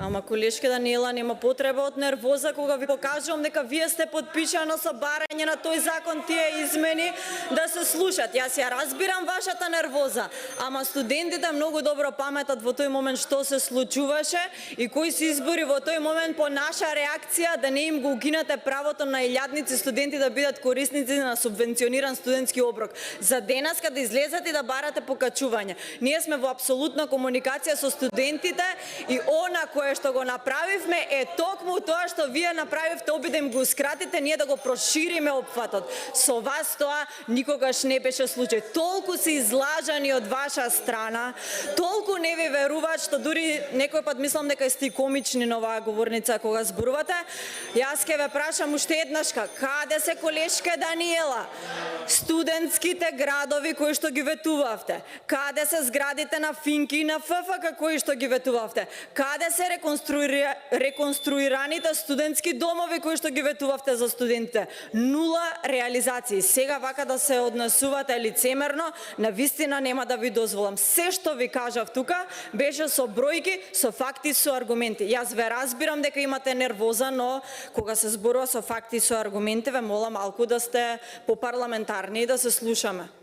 Ама колешке Даниела, нема потреба од нервоза кога ви покажувам дека вие сте подпишано со барање на тој закон, тие измени да се слушат. Јас ја разбирам вашата нервоза, ама студентите многу добро паметат во тој момент што се случуваше и кои се избори во тој момент по наша реакција да не им го укинете правото на илјадници студенти да бидат корисници на субвенциониран студентски оброк. За денеска да излезете и да барате покачување. Ние сме во апсолутна комуникација со студентите и она кое што го направивме е токму тоа што вие направивте, оби да им го скратите, ние да го прошириме опфатот. Со вас тоа никогаш не беше случај. Толку се излажани од ваша страна, толку не ви веруваат што дури некој пат мислам дека сте комични на оваа говорница кога зборувате. Јас ќе ве прашам уште еднашка, каде се колешке Даниела? Студентските градови кои што ги ветувавте? Каде се зградите на Финки и на ФФК кои што ги ветувавте? Каде се реконструираните студентски домови кои што ги ветувавте за студентите? Нула реализации. Сега вака да се однесувате лицемерно, на вистина нема да ви дозволам. Се што ви кажав тука беше со бројки, со факти, со аргументи. Јас ве разбирам дека имате нервоза, но кога се зборува со факти и со аргументи, ве молам малку да сте попарламентарни и да се слушаме.